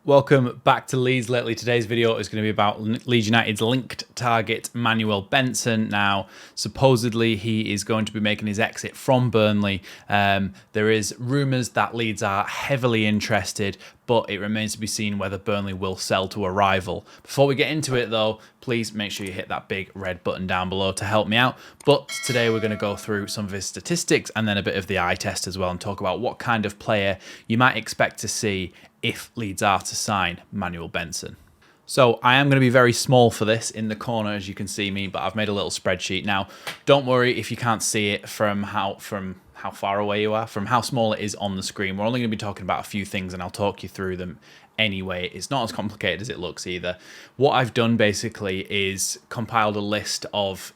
Welcome back to Leeds Lately. Today's video is going to be about Leeds United's linked target, Manuel Benson. Now, supposedly he is going to be making his exit from Burnley. There is rumours that Leeds are heavily interested, but it remains to be seen whether Burnley will sell to a rival. Before we get into it though, please make sure you hit that big red button down below to help me out. But today we're going to go through some of his statistics and then a bit of the eye test as well, and talk about what kind of player you might expect to see if Leeds are to sign Manuel Benson. So I am going to be very small for this in the corner, as you can see me, but I've made a little spreadsheet. Now, don't worry if you can't see it from how far away you are, from how small it is on the screen. We're only going to be talking about a few things and I'll talk you through them anyway. It's not as complicated as it looks either. What I've done basically is compiled a list of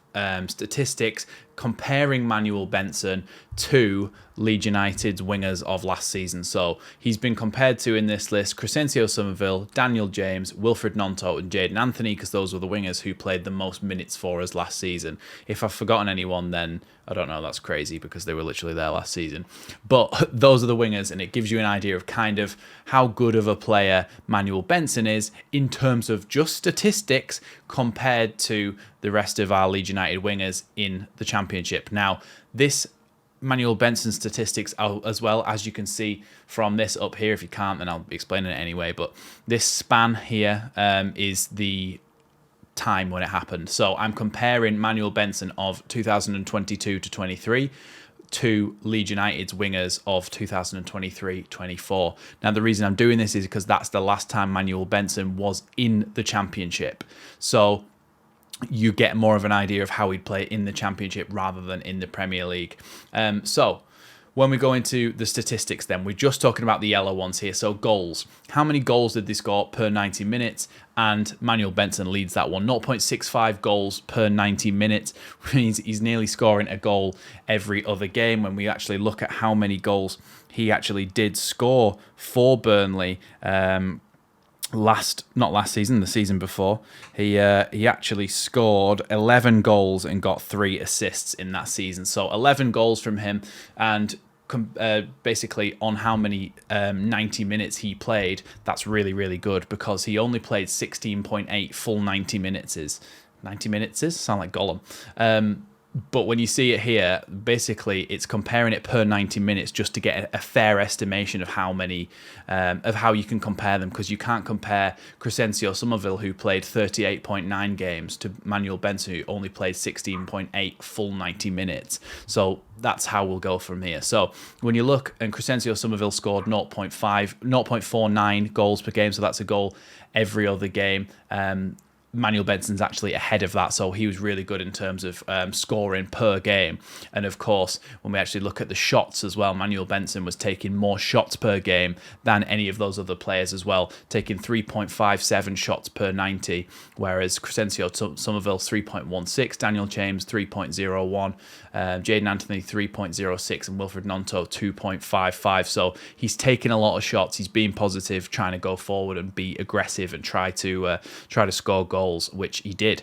statistics comparing Manuel Benson to Leeds United's wingers of last season. So he's been compared to, in this list, Crescencio Somerville, Daniel James, Wilfred Gnonto and Jadon Anthony, because those were the wingers who played the most minutes for us last season. If I've forgotten anyone, then I don't know, that's crazy because they were literally there last season. But those are the wingers, and it gives you an idea of kind of how good of a player Manuel Benson is in terms of just statistics compared to the rest of our Leeds United wingers in the Championship. Now, this Manuel Benson statistics are, as well, as you can see from this up here. If you can't, then I'll be explaining it anyway. But this span here is the time when it happened. So I'm comparing Manuel Benson of 2022 to 23 to Leeds United's wingers of 2023-24. Now, the reason I'm doing this is because that's the last time Manuel Benson was in the Championship. So you get more of an idea of how he'd play in the Championship rather than in the Premier League. So when we go into the statistics then, we're just talking about the yellow ones here. So goals. How many goals did they score per 90 minutes? And Manuel Benson leads that one. 0.65 goals per 90 minutes. He's nearly scoring a goal every other game. When we actually look at how many goals he actually did score for Burnley, not last season, the season before, he actually scored 11 goals and got 3 assists in that season. So 11 goals from him, and basically on how many 90 minutes he played, that's really, really good, because he only played 16.8 full 90 minutes. 90 minutes sound like Gollum. But when you see it here, basically it's comparing it per 90 minutes just to get a fair estimation of how many, of how you can compare them, because you can't compare Crescencio Somerville, who played 38.9 games, to Manuel Benson, who only played 16.8 full 90 minutes. So that's how we'll go from here. So when you look, and Crescencio Somerville scored 0.49 goals per game, so that's a goal every other game. Manuel Benson's actually ahead of that, so he was really good in terms of scoring per game. And of course, when we actually look at the shots as well, Manuel Benson was taking more shots per game than any of those other players as well, taking 3.57 shots per 90, whereas Crescencio Somerville's 3.16, Daniel James 3.01, Jadon Anthony 3.06, and Wilfred Gnonto 2.55. So he's taking a lot of shots. He's being positive, trying to go forward and be aggressive and try to score goals, which he did.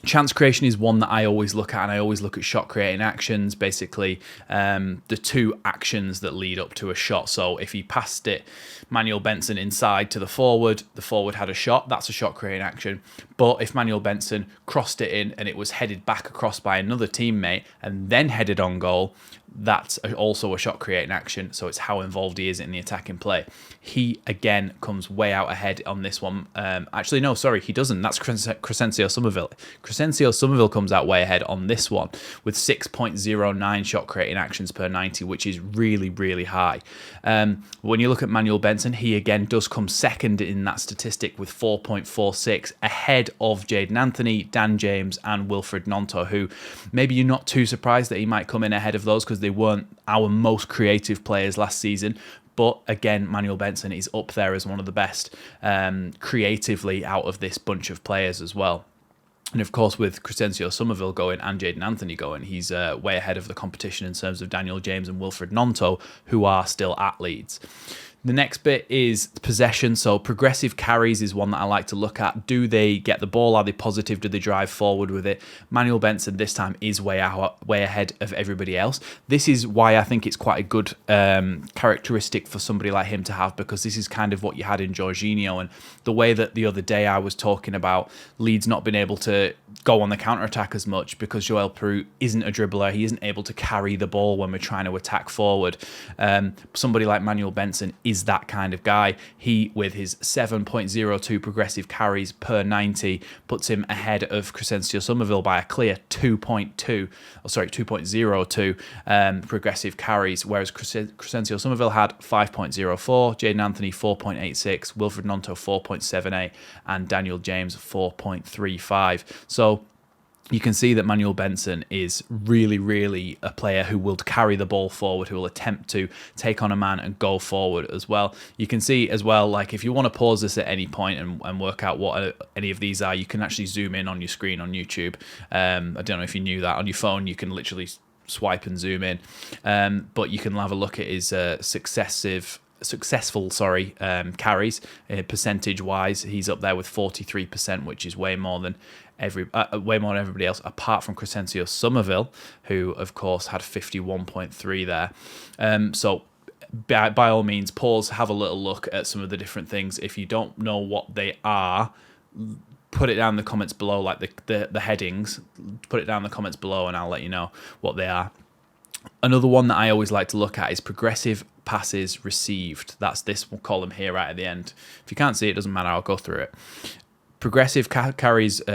Chance creation is one that I always look at, and I always look at shot creating actions, basically the two actions that lead up to a shot. So if he passed it, Manuel Benson, inside to the forward had a shot, that's a shot creating action. But if Manuel Benson crossed it in and it was headed back across by another teammate and then headed on goal, that's also a shot creating action. So it's how involved he is in the attacking play. He again comes way out ahead on this one. Actually, no, sorry, he doesn't. That's Crescencio Somerville. Crescencio Somerville comes out way ahead on this one with 6.09 shot creating actions per 90, which is really, really high. When you look at Manuel Benson, he again does come second in that statistic with 4.46, ahead of Jadon Anthony, Dan James and Wilfred Gnonto, who maybe you're not too surprised that he might come in ahead of those, because they weren't our most creative players last season. But again, Manuel Benson is up there as one of the best creatively out of this bunch of players as well. And of course, with Crescencio Somerville going and Jadon Anthony going, he's way ahead of the competition in terms of Daniel James and Wilfred Gnonto, who are still at Leeds. The next bit is possession. So progressive carries is one that I like to look at. Do they get the ball? Are they positive? Do they drive forward with it? Manuel Benson this time is way ahead of everybody else. This is why I think it's quite a good characteristic for somebody like him to have, because this is kind of what you had in Jorginho, and the way that the other day I was talking about Leeds not being able to go on the counter-attack as much because Joel Peru isn't a dribbler. He isn't able to carry the ball when we're trying to attack forward. Somebody like Manuel Benson is that kind of guy. He, with his 7.02 progressive carries per 90, puts him ahead of Crescencio Somerville by a clear 2.02 progressive carries, whereas Crescencio Somerville had 5.04, Jaden Anthony 4.86, Wilfred Gnonto 4.78, and Daniel James 4.35. So you can see that Manuel Benson is really, really a player who will carry the ball forward, who will attempt to take on a man and go forward as well. You can see as well, like if you want to pause this at any point and work out what any of these are, you can actually zoom in on your screen on YouTube. I don't know if you knew that. On your phone, you can literally swipe and zoom in, but you can have a look at his successful carries percentage wise. He's up there with 43%, which is way more than everybody else, apart from Crescencio Somerville, who of course had 51.3 there. So by all means, pause, have a little look at some of the different things. If you don't know what they are, put it down in the comments below, like the headings. Put it down in the comments below and I'll let you know what they are. Another one that I always like to look at is progressive passes received. That's this column here right at the end. If you can't see it, doesn't matter, I'll go through it. Progressive progressive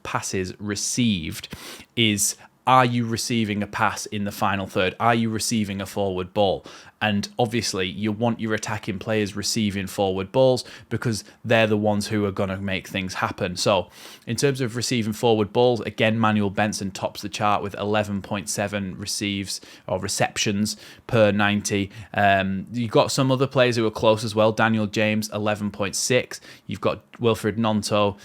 passes received is, are you receiving a pass in the final third? Are you receiving a forward ball? And obviously you want your attacking players receiving forward balls because they're the ones who are going to make things happen. So in terms of receiving forward balls, again, Manuel Benson tops the chart with 11.7 receives or receptions per 90. You've got some other players who are close as well. Daniel James, 11.6. You've got Wilfred Gnonto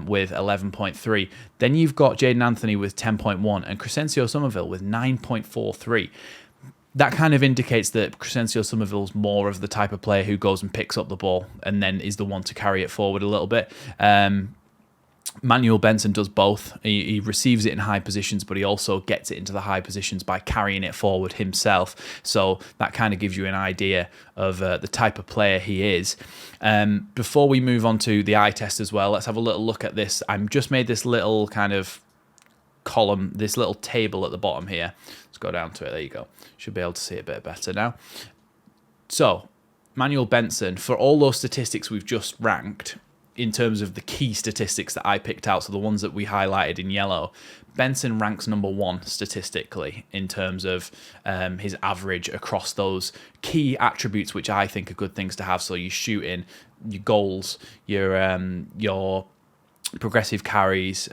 with 11.3. Then you've got Jaden Anthony with 10.1 and Crescencio Somerville with 9.43. That kind of indicates that Crescencio Somerville's more of the type of player who goes and picks up the ball and then is the one to carry it forward a little bit. Manuel Benson does both. He receives it in high positions, but he also gets it into the high positions by carrying it forward himself. So that kind of gives you an idea of the type of player he is. Before we move on to the eye test as well, let's have a little look at this. I've just made this little kind of column, this little table at the bottom here. Let's go down to it. There you go. Should be able to see it a bit better now. So Manuel Benson, for all those statistics we've just ranked, in terms of the key statistics that I picked out, so the ones that we highlighted in yellow, Benson ranks number 1 statistically in terms of his average across those key attributes, which I think are good things to have. So your shooting, your goals, your progressive carries,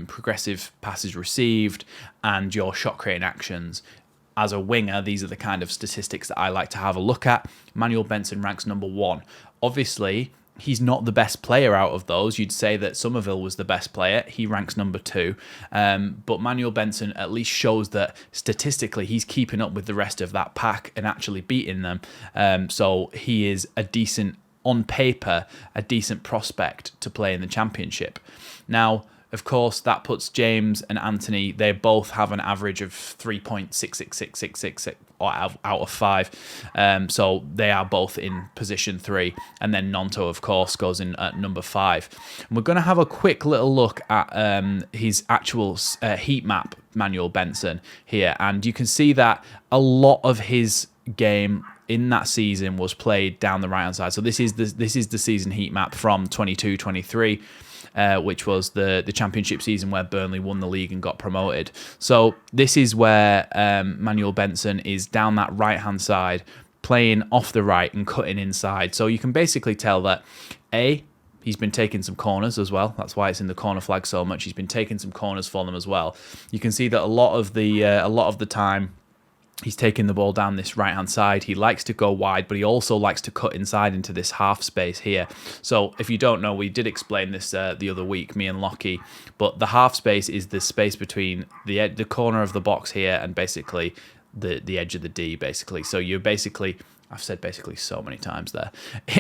progressive passes received, and your shot creating actions. As a winger, these are the kind of statistics that I like to have a look at. Manuel Benson ranks number 1. Obviously, he's not the best player out of those. You'd say that Somerville was the best player. He ranks number 2. But Manuel Benson at least shows that statistically he's keeping up with the rest of that pack and actually beating them. So he is a decent, on paper, a decent prospect to play in the Championship. Now, of course, that puts James and Anthony, they both have an average of 3.66666 out of 5. So they are both in position 3. And then Gnonto, of course, goes in at number 5. And we're going to have a quick little look at his actual heat map, Manuel Benson, here. And you can see that a lot of his game in that season was played down the right-hand side. So this is the season heat map from 22-23. Which was the Championship season where Burnley won the league and got promoted. So this is where Manuel Benson is down that right-hand side, playing off the right and cutting inside. So you can basically tell that, A, he's been taking some corners as well. That's why it's in the corner flag so much. He's been taking some corners for them as well. You can see that a lot of the time, he's taking the ball down this right-hand side. He likes to go wide, but he also likes to cut inside into this half space here. So if you don't know, we did explain this the other week, me and Lockie, but the half space is the space between the corner of the box here and basically the edge of the D, basically. So you're basically I've said basically so many times there,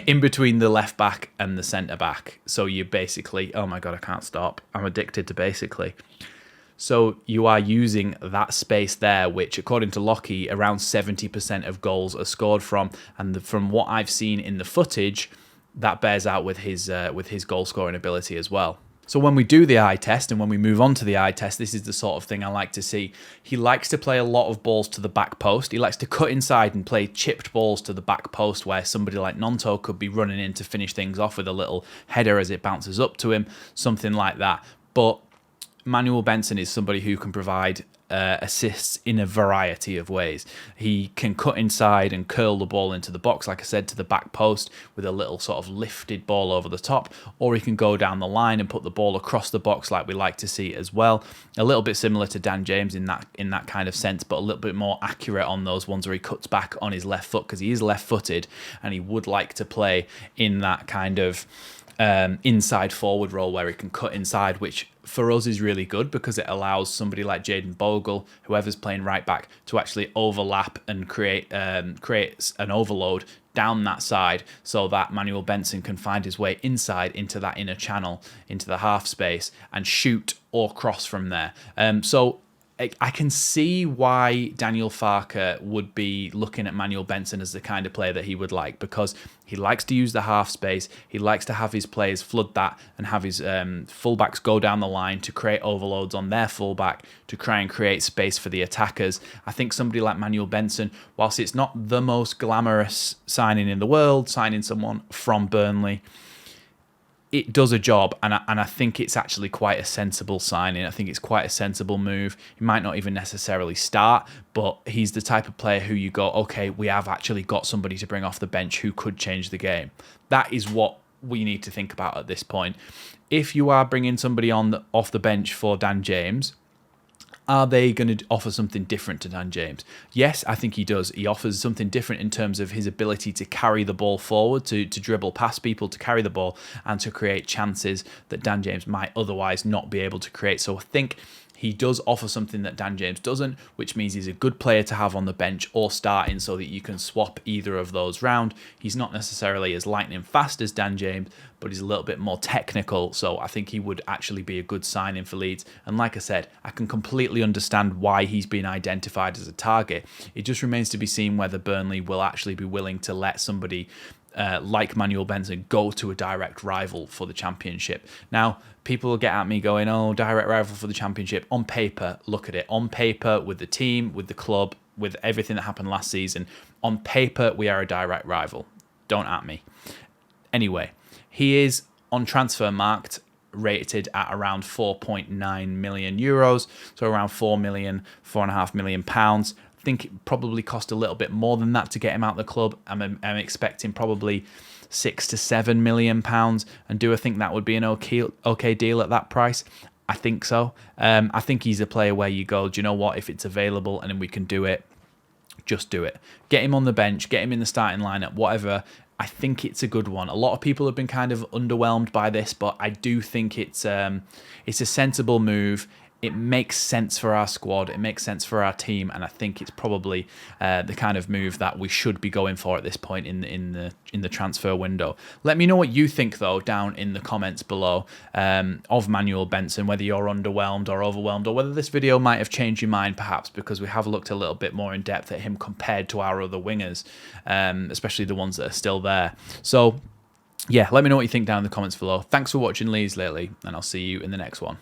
in between the left back and the centre back. So you basically, oh my God, I can't stop. I'm addicted to basically. So you are using that space there, which according to Lockie, around 70% of goals are scored from. And from what I've seen in the footage, that bears out with his goal scoring ability as well. So when we do the eye test and when we move on to the eye test, this is the sort of thing I like to see. He likes to play a lot of balls to the back post. He likes to cut inside and play chipped balls to the back post where somebody like Nonto could be running in to finish things off with a little header as it bounces up to him, something like that. But Manuel Benson is somebody who can provide assists in a variety of ways. He can cut inside and curl the ball into the box, like I said, to the back post with a little sort of lifted ball over the top, or he can go down the line and put the ball across the box like we like to see as well. A little bit similar to Dan James in that kind of sense, but a little bit more accurate on those ones where he cuts back on his left foot because he is left-footed and he would like to play in that kind of inside forward role where he can cut inside, which for us is really good because it allows somebody like Jaden Bogle, whoever's playing right back, to actually overlap and create an overload down that side so that Manuel Benson can find his way inside into that inner channel, into the half space, and shoot or cross from there. So I can see why Daniel Farke would be looking at Manuel Benson as the kind of player that he would like, because he likes to use the half space. He likes to have his players flood that and have his fullbacks go down the line to create overloads on their fullback to try and create space for the attackers. I think somebody like Manuel Benson, whilst it's not the most glamorous signing in the world, signing someone from Burnley, it does a job, and I think it's actually quite a sensible signing. I think it's quite a sensible move. He might not even necessarily start, but he's the type of player who you go, okay, we have actually got somebody to bring off the bench who could change the game. That is what we need to think about at this point. If you are bringing somebody off the bench for Dan James, are they going to offer something different to Dan James? Yes, I think he does. He offers something different in terms of his ability to carry the ball forward, to dribble past people, to carry the ball, and to create chances that Dan James might otherwise not be able to create. So I think he does offer something that Dan James doesn't, which means he's a good player to have on the bench or starting so that you can swap either of those round. He's not necessarily as lightning fast as Dan James, but he's a little bit more technical, so I think he would actually be a good signing for Leeds. And like I said, I can completely understand why he's been identified as a target. It just remains to be seen whether Burnley will actually be willing to let somebody like Manuel Benson go to a direct rival for the Championship. Now, people will get at me going, oh, direct rival for the Championship. On paper, look at it. On paper, with the team, with the club, with everything that happened last season, on paper, we are a direct rival. Don't at me. Anyway, he is on Transfermarkt rated at around 4.9 million euros, so around 4 million, 4.5 million pounds. I think it probably cost a little bit more than that to get him out of the club. I'm expecting probably 6 to 7 million pounds. And do I think that would be an okay deal at that price? I think so. I think he's a player where you go, do you know what? If it's available and we can do it, just do it. Get him on the bench, get him in the starting lineup, whatever. I think it's a good one. A lot of people have been kind of underwhelmed by this, but I do think it's a sensible move. It makes sense for our squad. It makes sense for our team, and I think it's probably the kind of move that we should be going for at this point in the transfer window. Let me know what you think, though, down in the comments below of Manuel Benson, whether you're underwhelmed or overwhelmed, or whether this video might have changed your mind, perhaps, because we have looked a little bit more in depth at him compared to our other wingers, especially the ones that are still there. So, yeah, let me know what you think down in the comments below. Thanks for watching Leeds Lately, and I'll see you in the next one.